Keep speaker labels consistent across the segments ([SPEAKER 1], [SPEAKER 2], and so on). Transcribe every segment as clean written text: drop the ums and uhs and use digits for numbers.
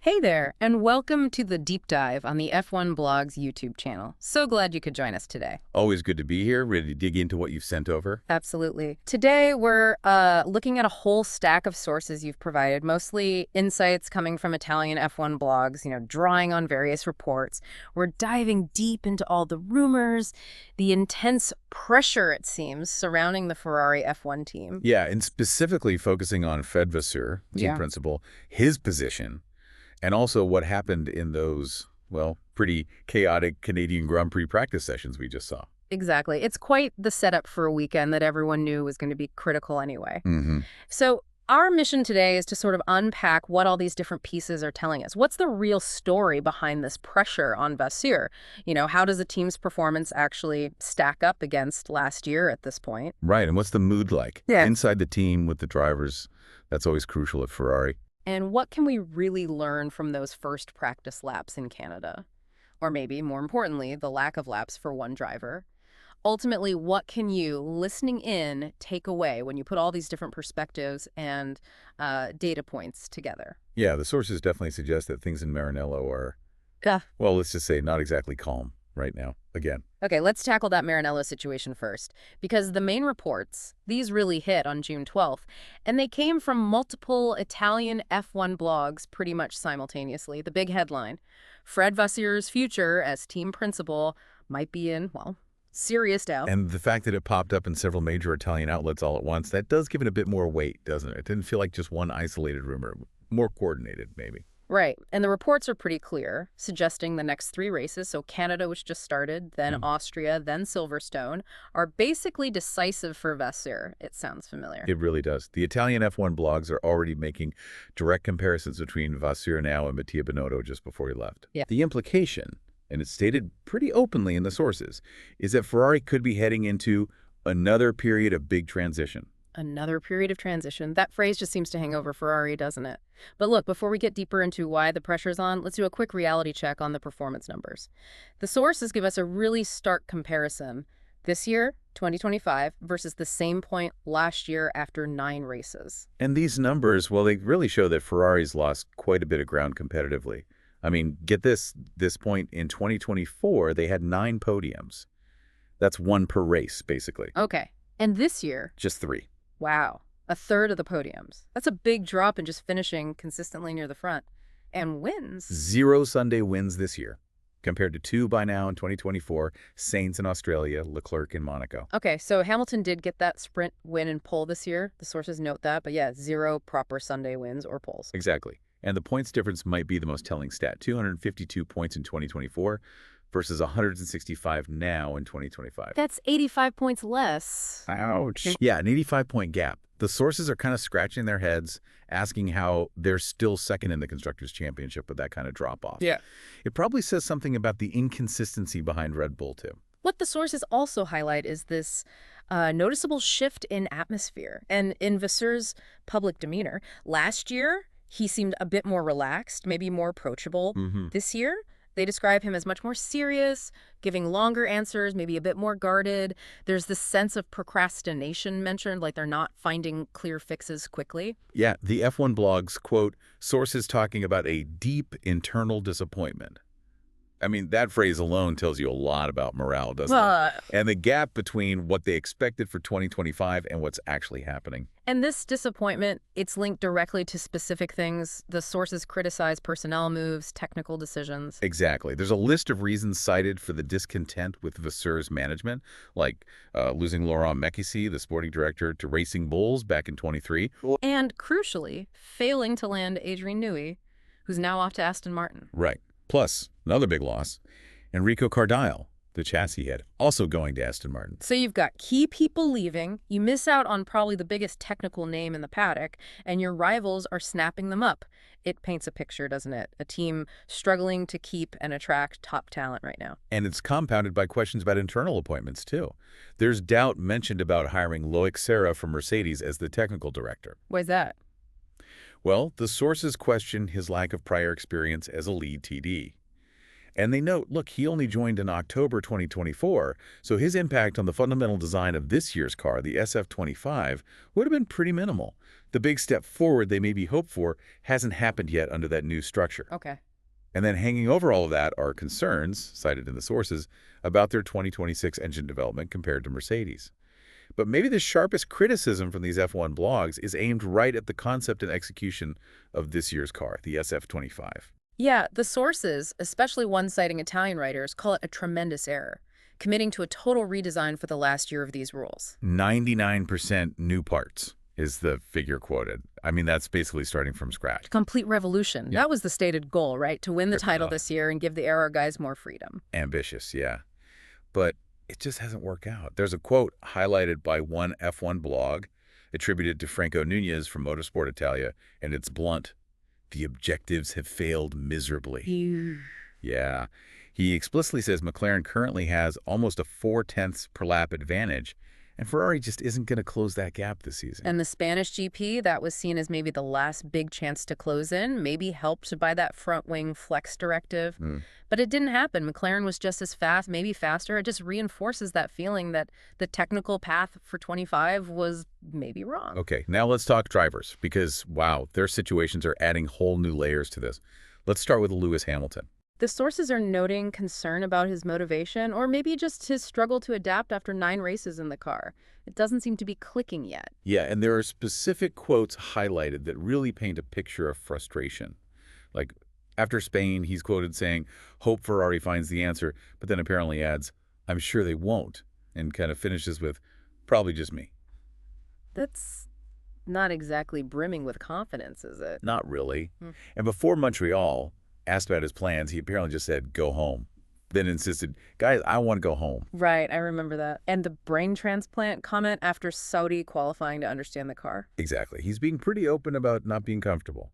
[SPEAKER 1] Hey there, and welcome to the deep dive on the F1 Blog's YouTube channel. So glad you could join us today.
[SPEAKER 2] Always good to be here, ready to dig into what you've sent over.
[SPEAKER 1] Absolutely. Today, we're looking at a whole stack of sources you've provided, mostly insights coming from Italian F1 blogs, drawing on various reports. We're diving deep into all the rumors, the intense pressure, it seems, surrounding the Ferrari F1 team.
[SPEAKER 2] Yeah, and specifically focusing on Fred Vasseur, team principal, his position, and also what happened in those, well, pretty chaotic Canadian Grand Prix practice sessions we just saw.
[SPEAKER 1] Exactly. It's quite the setup for a weekend that everyone knew was going to be critical anyway. So our mission today is to sort of unpack what all these different pieces are telling us. What's the real story behind this pressure on Vasseur? How does the team's performance actually stack up against last year at this point?
[SPEAKER 2] Right, and what's the mood like?
[SPEAKER 1] Yeah.
[SPEAKER 2] Inside the team with the drivers, that's always crucial at Ferrari.
[SPEAKER 1] And what can we really learn from those first practice laps in Canada? Or maybe, more importantly, the lack of laps for one driver. Ultimately, what can you, listening in, take away when you put all these different perspectives and data points together?
[SPEAKER 2] Yeah, the sources definitely suggest that things in Maranello are, well, let's just say not exactly calm right now, again.
[SPEAKER 1] Okay, let's tackle that Maranello situation first, because the main reports, these really hit on June 12th, and they came from multiple Italian F1 blogs pretty much simultaneously. The big headline, Fred Vasseur'S future as team principal might be in, well, serious doubt.
[SPEAKER 2] And the fact that it popped up in several major Italian outlets all at once, that does give it a bit more weight, doesn't it? It didn't feel like just one isolated rumor, more coordinated, maybe.
[SPEAKER 1] Right, and the reports are pretty clear, suggesting the next 3 races, so Canada, which just started, then Austria, then Silverstone, are basically decisive for Vasseur. It sounds familiar.
[SPEAKER 2] It really does. The Italian F1 blogs are already making direct comparisons between Vasseur now and Mattia Binotto just before he left.
[SPEAKER 1] Yeah.
[SPEAKER 2] The implication, and it's stated pretty openly in the sources, is that Ferrari could be heading into another period of big transition.
[SPEAKER 1] Another period of transition. That phrase just seems to hang over Ferrari, doesn't it? But look, before we get deeper into why the pressure's on, let's do a quick reality check on the performance numbers. The sources give us a really stark comparison. This year, 2025, versus the same point last year after 9 races.
[SPEAKER 2] And these numbers, well, they really show that Ferrari's lost quite a bit of ground competitively. I mean, get this point in 2024, they had 9 podiums. That's 1 per race, basically.
[SPEAKER 1] Okay. And this year?
[SPEAKER 2] Just 3.
[SPEAKER 1] Wow, a third of the podiums. That's a big drop in just finishing consistently near the front. And wins.
[SPEAKER 2] 0 Sunday wins this year, compared to 2 by now in 2024, Sainz in Australia, Leclerc in Monaco.
[SPEAKER 1] Okay, so Hamilton did get that sprint win and pole this year. The sources note that, but yeah, 0 proper Sunday wins or poles.
[SPEAKER 2] Exactly. And the points difference might be the most telling stat. 252 points in 2024 versus 165 now in 2025.
[SPEAKER 1] That's 85 points less.
[SPEAKER 2] Ouch. Yeah, an 85-point gap. The sources are kind of scratching their heads, asking how they're still second in the Constructors' Championship with that kind of drop-off.
[SPEAKER 1] Yeah.
[SPEAKER 2] It probably says something about the inconsistency behind Red Bull, too.
[SPEAKER 1] What the sources also highlight is this noticeable shift in atmosphere and in Vasseur's public demeanor. Last year, he seemed a bit more relaxed, maybe more approachable. This year, they describe him as much more serious, giving longer answers, maybe a bit more guarded. There's this sense of procrastination mentioned, like they're not finding clear fixes quickly. Yeah,
[SPEAKER 2] the F1 blogs quote sources talking about a deep internal disappointment. I mean, that phrase alone tells you a lot about morale, doesn't it? And the gap between what they expected for 2025 and what's actually happening.
[SPEAKER 1] And this disappointment, it's linked directly to specific things. The sources criticize personnel moves, technical decisions.
[SPEAKER 2] Exactly. There's a list of reasons cited for the discontent with Vasseur's management, like losing Laurent Mekissi, the sporting director, to Racing Bulls back in 23.
[SPEAKER 1] And crucially, failing to land Adrien Newey, who's now off to Aston Martin.
[SPEAKER 2] Right. Plus, another big loss, Enrico Cardile, the chassis head, also going to Aston Martin.
[SPEAKER 1] So you've got key people leaving, you miss out on probably the biggest technical name in the paddock, and your rivals are snapping them up. It paints a picture, doesn't it? A team struggling to keep and attract top talent right now.
[SPEAKER 2] And it's compounded by questions about internal appointments, too. There's doubt mentioned about hiring Loic Serra from Mercedes as the technical director.
[SPEAKER 1] Why's that?
[SPEAKER 2] Well, the sources question his lack of prior experience as a lead TD. And they note, look, he only joined in October 2024, so his impact on the fundamental design of this year's car, the SF25, would have been pretty minimal. The big step forward they maybe hoped for hasn't happened yet under that new structure.
[SPEAKER 1] Okay.
[SPEAKER 2] And then hanging over all of that are concerns, cited in the sources, about their 2026 engine development compared to Mercedes. But maybe the sharpest criticism from these F1 blogs is aimed right at the concept and execution of this year's car, the SF25.
[SPEAKER 1] Yeah, the sources, especially one citing Italian writers, call it a tremendous error, committing to a total redesign for the last year of these rules.
[SPEAKER 2] 99% new parts is the figure quoted. I mean, that's basically starting from scratch.
[SPEAKER 1] Complete revolution.
[SPEAKER 2] Yeah.
[SPEAKER 1] That was the stated goal, right? To win the title this year and give the era guys more freedom.
[SPEAKER 2] Ambitious, yeah. But it just hasn't worked out. There's a quote highlighted by one F1 blog attributed to Franco Nunez from Motorsport Italia, and it's blunt. The objectives have failed miserably.
[SPEAKER 1] Ew.
[SPEAKER 2] Yeah. He explicitly says McLaren currently has almost a 0.4 per lap advantage, and Ferrari just isn't going to close that gap this season.
[SPEAKER 1] And the Spanish GP, that was seen as maybe the last big chance to close in, maybe helped by that front-wing flex directive. But it didn't happen. McLaren was just as fast, maybe faster. It just reinforces that feeling that the technical path for 25 was maybe wrong.
[SPEAKER 2] Okay, now let's talk drivers, because, wow, their situations are adding whole new layers to this. Let's start with Lewis Hamilton.
[SPEAKER 1] The sources are noting concern about his motivation, or maybe just his struggle to adapt after 9 races in the car. It doesn't seem to be clicking yet.
[SPEAKER 2] Yeah, and there are specific quotes highlighted that really paint a picture of frustration. Like, after Spain, he's quoted saying, "Hope Ferrari finds the answer," but then apparently adds, "I'm sure they won't," and kind of finishes with, "Probably just me."
[SPEAKER 1] That's not exactly brimming with confidence, is it?
[SPEAKER 2] Not really. And before Montreal, asked about his plans, he apparently just said, "Go home." Then insisted, "Guys, I want to go home."
[SPEAKER 1] Right, I remember that. And the brain transplant comment after Saudi qualifying to understand the car.
[SPEAKER 2] Exactly. He's being pretty open about not being comfortable.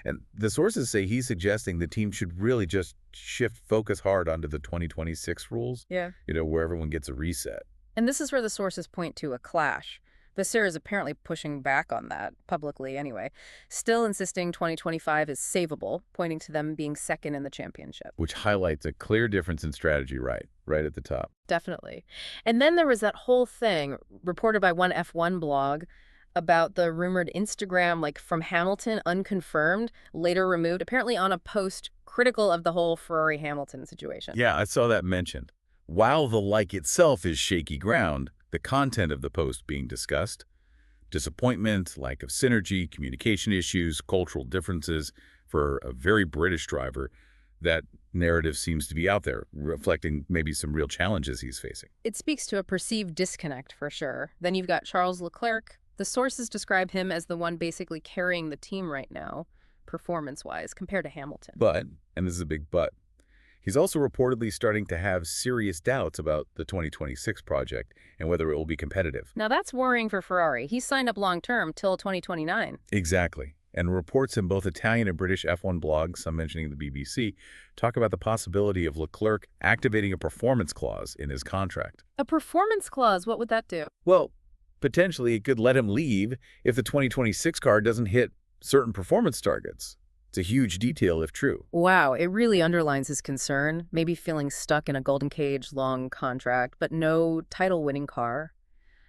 [SPEAKER 2] And the sources say he's suggesting the team should really just shift focus hard onto the 2026 rules,
[SPEAKER 1] Yeah.
[SPEAKER 2] where everyone gets a reset.
[SPEAKER 1] And this is where the sources point to a clash. Vasseur'S is apparently pushing back on that, publicly anyway, still insisting 2025 is savable, pointing to them being second in the championship.
[SPEAKER 2] Which highlights a clear difference in strategy right at the top.
[SPEAKER 1] Definitely. And then there was that whole thing reported by one F1 blog about the rumored Instagram, like from Hamilton, unconfirmed, later removed, apparently on a post critical of the whole Ferrari-Hamilton situation.
[SPEAKER 2] Yeah, I saw that mentioned. While the like itself is shaky ground, the content of the post being discussed, disappointment, lack of synergy, communication issues, cultural differences for a very British driver, that narrative seems to be out there, reflecting maybe some real challenges he's facing.
[SPEAKER 1] It speaks to a perceived disconnect for sure. Then you've got Charles Leclerc. The sources describe him as the one basically carrying the team right now, performance-wise, compared to Hamilton.
[SPEAKER 2] But, and this is a big but, he's also reportedly starting to have serious doubts about the 2026 project and whether it will be competitive.
[SPEAKER 1] Now that's worrying for Ferrari. He's signed up long-term till 2029.
[SPEAKER 2] Exactly. And reports in both Italian and British F1 blogs, some mentioning the BBC, talk about the possibility of Leclerc activating a performance clause in his contract.
[SPEAKER 1] A performance clause, what would that do?
[SPEAKER 2] Well, potentially it could let him leave if the 2026 car doesn't hit certain performance targets. It's a huge detail if true.
[SPEAKER 1] Wow, it really underlines his concern, maybe feeling stuck in a golden cage long contract, but no title-winning car.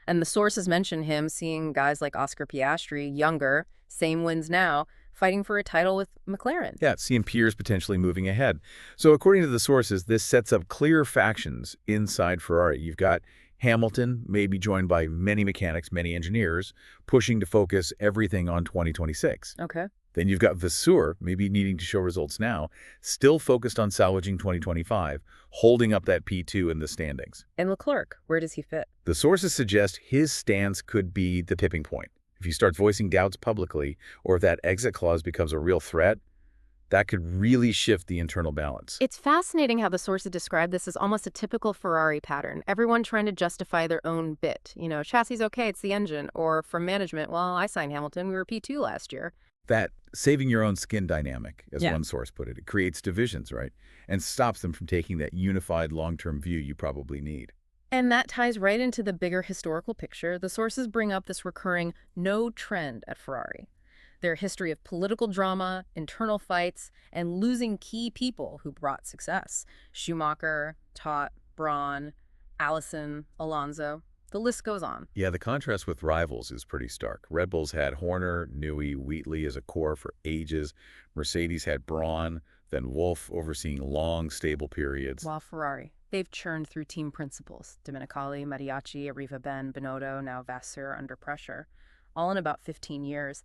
[SPEAKER 1] And the sources mention him seeing guys like Oscar Piastri, younger, same wins now, fighting for a title with McLaren.
[SPEAKER 2] Yeah, seeing peers potentially moving ahead. So according to the sources, this sets up clear factions inside Ferrari. You've got Hamilton, maybe joined by many mechanics, many engineers, pushing to focus everything on 2026.
[SPEAKER 1] Okay.
[SPEAKER 2] Then you've got Vasseur, maybe needing to show results now, still focused on salvaging 2025, holding up that P2 in the standings.
[SPEAKER 1] And Leclerc, where does he fit?
[SPEAKER 2] The sources suggest his stance could be the tipping point. If he starts voicing doubts publicly, or if that exit clause becomes a real threat, that could really shift the internal balance.
[SPEAKER 1] It's fascinating how the sources describe this as almost a typical Ferrari pattern. Everyone trying to justify their own bit. Chassis okay, it's the engine. Or from management, well, I signed Hamilton, we were P2 last year.
[SPEAKER 2] That saving your own skin dynamic, as one source put it, it creates divisions, right? And stops them from taking that unified long-term view you probably need.
[SPEAKER 1] And that ties right into the bigger historical picture. The sources bring up this recurring no trend at Ferrari. Their history of political drama, internal fights, and losing key people who brought success. Schumacher, Todt, Braun, Allison, Alonso. The list goes on.
[SPEAKER 2] Yeah, the contrast with rivals is pretty stark. Red Bulls had Horner, Newey, Wheatley as a core for ages. Mercedes had Braun, then Wolff overseeing long, stable periods.
[SPEAKER 1] While Ferrari, they've churned through team principals. Domenicali, Mariachi, Arriva-Ben, Binotto, now Vasseur under pressure. All in about 15 years.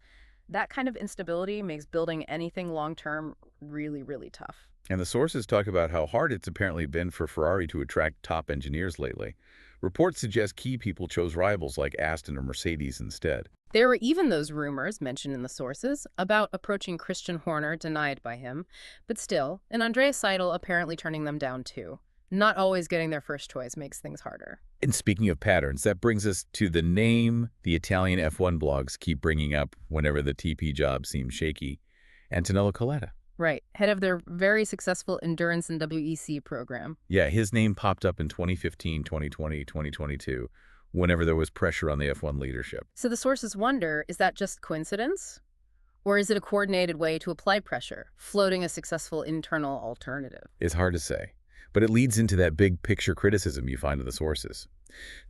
[SPEAKER 1] That kind of instability makes building anything long-term really, really tough.
[SPEAKER 2] And the sources talk about how hard it's apparently been for Ferrari to attract top engineers lately. Reports suggest key people chose rivals like Aston or Mercedes instead.
[SPEAKER 1] There were even those rumors mentioned in the sources about approaching Christian Horner, denied by him. But still, and Andreas Seidel apparently turning them down too. Not always getting their first choice makes things harder.
[SPEAKER 2] And speaking of patterns, that brings us to the name the Italian F1 blogs keep bringing up whenever the TP job seems shaky. Antonello Coletta.
[SPEAKER 1] Right, head of their very successful endurance and WEC program.
[SPEAKER 2] Yeah, his name popped up in 2015, 2020, 2022, whenever there was pressure on the F1 leadership.
[SPEAKER 1] So the sources wonder, is that just coincidence? Or is it a coordinated way to apply pressure, floating a successful internal alternative?
[SPEAKER 2] It's hard to say, but it leads into that big picture criticism you find in the sources.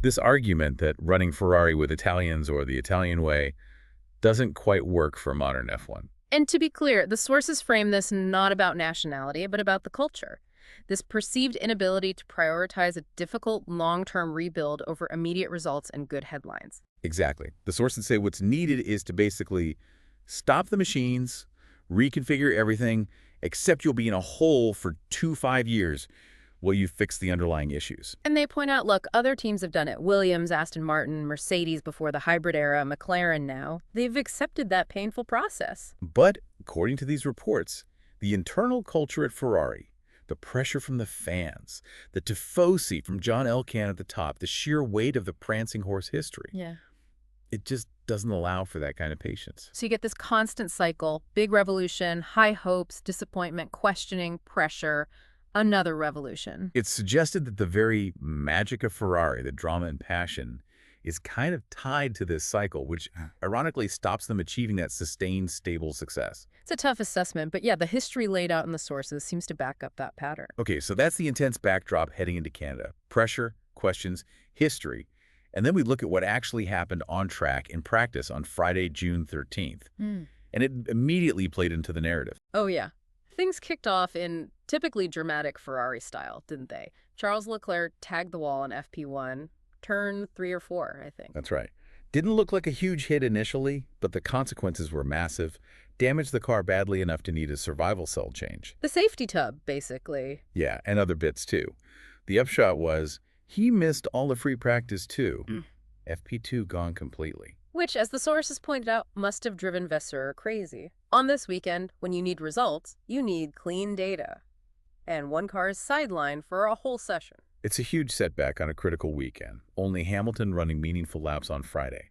[SPEAKER 2] This argument that running Ferrari with Italians or the Italian way doesn't quite work for modern F1.
[SPEAKER 1] And to be clear, the sources frame this not about nationality, but about the culture. This perceived inability to prioritize a difficult long-term rebuild over immediate results and good headlines.
[SPEAKER 2] Exactly. The sources say what's needed is to basically stop the machines, reconfigure everything, except you'll be in a hole for 5 years while you fix the underlying issues.
[SPEAKER 1] And they point out, look, other teams have done it. Williams, Aston Martin, Mercedes before the hybrid era, McLaren now. They've accepted that painful process.
[SPEAKER 2] But, according to these reports, the internal culture at Ferrari, the pressure from the fans, the tifosi from John Elkann at the top, the sheer weight of the prancing horse history.
[SPEAKER 1] Yeah.
[SPEAKER 2] It just doesn't allow for that kind of patience.
[SPEAKER 1] So you get this constant cycle, big revolution, high hopes, disappointment, questioning, pressure, another revolution.
[SPEAKER 2] It's suggested that the very magic of Ferrari, the drama and passion, is kind of tied to this cycle, which ironically stops them achieving that sustained, stable success.
[SPEAKER 1] It's a tough assessment, but yeah, the history laid out in the sources seems to back up that pattern.
[SPEAKER 2] Okay, so that's the intense backdrop heading into Canada. Pressure, questions, history. And then we look at what actually happened on track in practice on Friday, June 13th. And it immediately played into the narrative.
[SPEAKER 1] Oh, yeah. Things kicked off in typically dramatic Ferrari style, didn't they? Charles Leclerc tagged the wall in FP1, turn 3 or 4, I think.
[SPEAKER 2] That's right. Didn't look like a huge hit initially, but the consequences were massive. Damaged the car badly enough to need a survival cell change.
[SPEAKER 1] The safety tub, basically.
[SPEAKER 2] Yeah, and other bits too. The upshot was he missed all the free practice too. FP2 gone completely.
[SPEAKER 1] Which, as the sources pointed out, must have driven Vasseur crazy. On this weekend, when you need results, you need clean data. And one car is sidelined for a whole session.
[SPEAKER 2] It's a huge setback on a critical weekend. Only Hamilton running meaningful laps on Friday.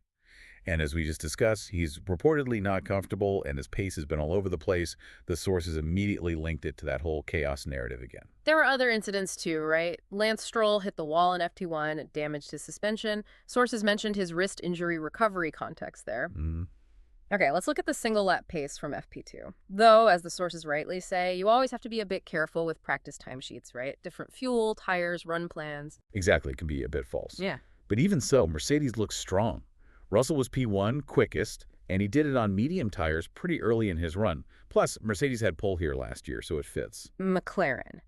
[SPEAKER 2] And as we just discussed, he's reportedly not comfortable and his pace has been all over the place. The sources immediately linked it to that whole chaos narrative again.
[SPEAKER 1] There were other incidents too, right? Lance Stroll hit the wall in FT1, it damaged his suspension. Sources mentioned his wrist injury recovery context there. Okay, let's look at the single lap pace from FP2. Though, as the sources rightly say, you always have to be a bit careful with practice timesheets, right? Different fuel, tires, run plans.
[SPEAKER 2] Exactly, it can be a bit false.
[SPEAKER 1] Yeah.
[SPEAKER 2] But even so, Mercedes looks strong. Russell was P1, quickest, and he did it on medium tires pretty early in his run. Plus, Mercedes had pole here last year, so it fits.
[SPEAKER 1] McLaren.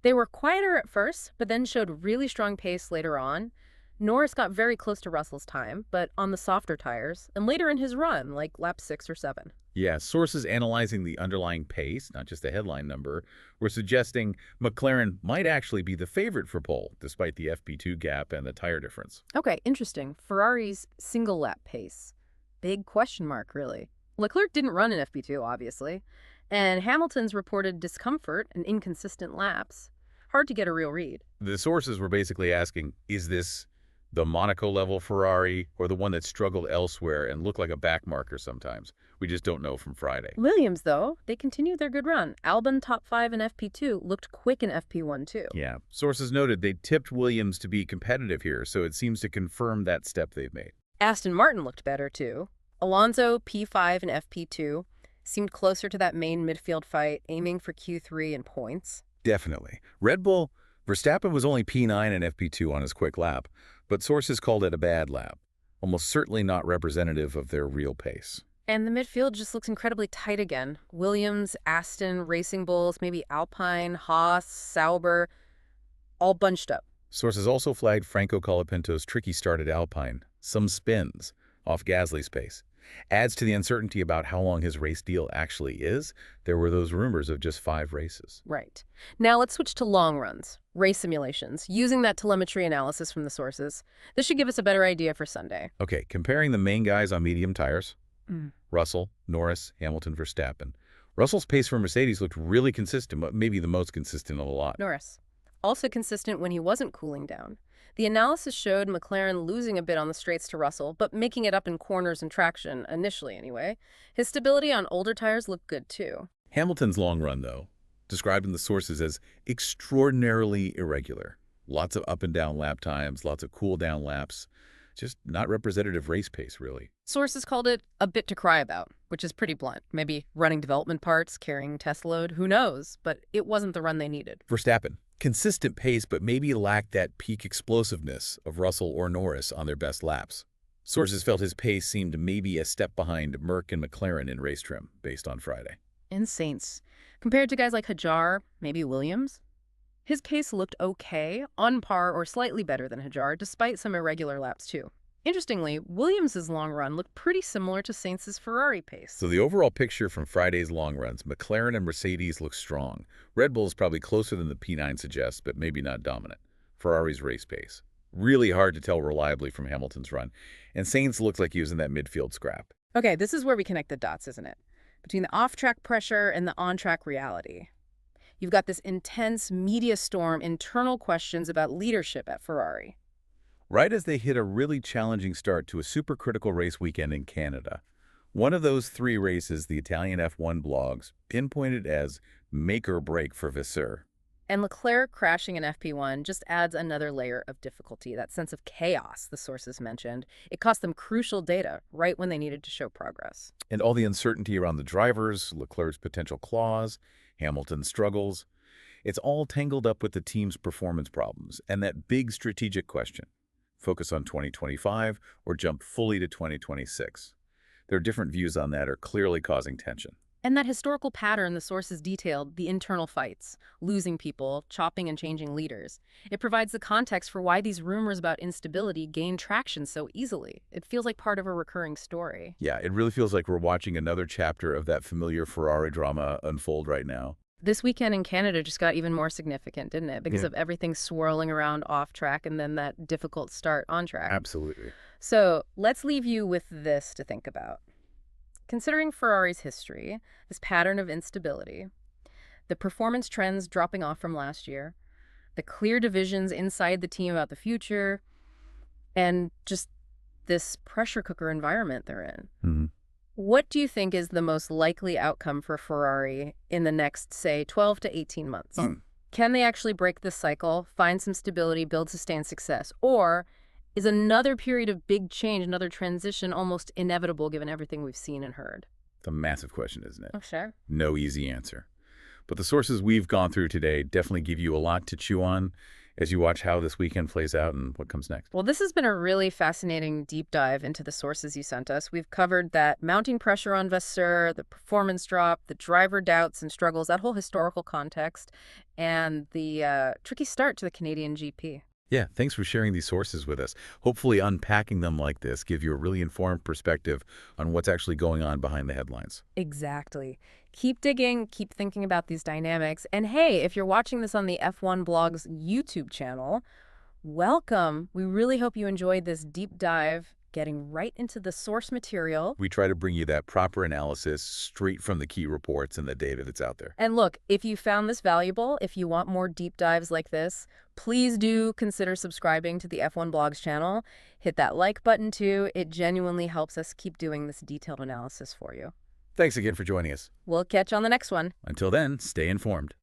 [SPEAKER 1] They were quieter at first, but then showed really strong pace later on. Norris got very close to Russell's time, but on the softer tires, and later in his run, like lap 6 or 7.
[SPEAKER 2] Yeah, sources analyzing the underlying pace, not just the headline number, were suggesting McLaren might actually be the favorite for pole, despite the FP2 gap and the tire difference.
[SPEAKER 1] Okay, interesting. Ferrari's single lap pace. Big question mark, really. Leclerc didn't run in FP2, obviously, and Hamilton's reported discomfort and inconsistent laps. Hard to get a real read.
[SPEAKER 2] The sources were basically asking, is this the Monaco-level Ferrari or the one that struggled elsewhere and looked like a backmarker sometimes? We just don't know from Friday.
[SPEAKER 1] Williams, though, they continued their good run. Albon top 5 in FP2 looked quick in FP1, too.
[SPEAKER 2] Yeah. Sources noted they tipped Williams to be competitive here, so it seems to confirm that step they've made.
[SPEAKER 1] Aston Martin looked better, too. Alonso, P5 and FP2, seemed closer to that main midfield fight, aiming for Q3 in points.
[SPEAKER 2] Definitely. Red Bull, Verstappen was only P9 and FP2 on his quick lap, but sources called it a bad lap, almost certainly not representative of their real pace.
[SPEAKER 1] And the midfield just looks incredibly tight again. Williams, Aston, Racing Bulls, maybe Alpine, Haas, Sauber, all bunched up.
[SPEAKER 2] Sources also flagged Franco Colapinto's tricky start at Alpine, some spins off Gasly's pace. Adds to the uncertainty about how long his race deal actually is. There were those rumors of just 5 races.
[SPEAKER 1] Right. Now let's switch to long runs, race simulations, using that telemetry analysis from the sources. This should give us a better idea for Sunday.
[SPEAKER 2] Okay, comparing the main guys on medium tires,
[SPEAKER 1] Mm.
[SPEAKER 2] Russell, Norris, Hamilton, Verstappen. Russell's pace for Mercedes looked really consistent, but maybe the most consistent of the lot.
[SPEAKER 1] Norris. Also consistent when he wasn't cooling down. The analysis showed McLaren losing a bit on the straights to Russell, but making it up in corners and traction, initially anyway. His stability on older tires looked good too.
[SPEAKER 2] Hamilton's long run, though, described in the sources as extraordinarily irregular. Lots of up and down lap times, lots of cool down laps. Just not representative race pace, really.
[SPEAKER 1] Sources called it a bit to cry about, which is pretty blunt. Maybe running development parts, carrying test load, who knows? But it wasn't the run they needed.
[SPEAKER 2] Verstappen, consistent pace, but maybe lacked that peak explosiveness of Russell or Norris on their best laps. Sources felt his pace seemed maybe a step behind Merck and McLaren in race trim, based on Friday.
[SPEAKER 1] And Saints. Compared to guys like Hajar, maybe Williams, his pace looked okay, on par or slightly better than Hajar, despite some irregular laps too. Interestingly, Williams' long run looked pretty similar to Saints' Ferrari pace.
[SPEAKER 2] So the overall picture from Friday's long runs, McLaren and Mercedes look strong. Red Bull is probably closer than the P9 suggests, but maybe not dominant. Ferrari's race pace. Really hard to tell reliably from Hamilton's run. And Sainz looked like he was in that midfield scrap.
[SPEAKER 1] Okay, this is where we connect the dots, isn't it? Between the off-track pressure and the on-track reality. You've got this intense media storm, internal questions about leadership at Ferrari.
[SPEAKER 2] Right as they hit a really challenging start to a supercritical race weekend in Canada. One of those 3 races the Italian F1 blogs pinpointed as make or break for Vasseur'S.
[SPEAKER 1] And Leclerc crashing in FP1 just adds another layer of difficulty, that sense of chaos the sources mentioned. It cost them crucial data right when they needed to show progress.
[SPEAKER 2] And all the uncertainty around the drivers, Leclerc's potential claws, Hamilton's struggles. It's all tangled up with the team's performance problems and that big strategic question. Focus on 2025 or jump fully to 2026. Their different views on that are clearly causing tension.
[SPEAKER 1] And that historical pattern the sources detailed, the internal fights, losing people, chopping and changing leaders. It provides the context for why these rumors about instability gain traction so easily. It feels like part of a recurring story.
[SPEAKER 2] Yeah, it really feels like we're watching another chapter of that familiar Ferrari drama unfold right now.
[SPEAKER 1] This weekend in Canada just got even more significant, didn't it? Because of everything swirling around off track and then that difficult start on track.
[SPEAKER 2] Absolutely.
[SPEAKER 1] So let's leave you with this to think about. Considering Ferrari's history, this pattern of instability, the performance trends dropping off from last year, the clear divisions inside the team about the future, and just this pressure cooker environment they're in.
[SPEAKER 2] Mm-hmm.
[SPEAKER 1] What do you think is the most likely outcome for Ferrari in the next, say, 12 to 18 months? Can they actually break this cycle, find some stability, build sustained success? Or is another period of big change, another transition, almost inevitable given everything we've seen and heard?
[SPEAKER 2] It's a massive question, isn't it?
[SPEAKER 1] Oh, sure.
[SPEAKER 2] No easy answer. But the sources we've gone through today definitely give you a lot to chew on as you watch how this weekend plays out and what comes next.
[SPEAKER 1] Well, this has been a really fascinating deep dive into the sources you sent us. We've covered that mounting pressure on Vasseur, the performance drop, the driver doubts and struggles, that whole historical context, and the tricky start to the Canadian GP.
[SPEAKER 2] Yeah, thanks for sharing these sources with us. Hopefully unpacking them like this give you a really informed perspective on what's actually going on behind the headlines.
[SPEAKER 1] Exactly. Keep digging, keep thinking about these dynamics. And hey, if you're watching this on the F1 Blog's YouTube channel, welcome. We really hope you enjoyed this deep dive, getting right into the source material.
[SPEAKER 2] We try to bring you that proper analysis straight from the key reports and the data that's out there.
[SPEAKER 1] And look, if you found this valuable, if you want more deep dives like this, please do consider subscribing to the F1 Blogs channel. Hit that like button too. It genuinely helps us keep doing this detailed analysis for you.
[SPEAKER 2] Thanks again for joining us.
[SPEAKER 1] We'll catch you on the next one.
[SPEAKER 2] Until then, stay informed.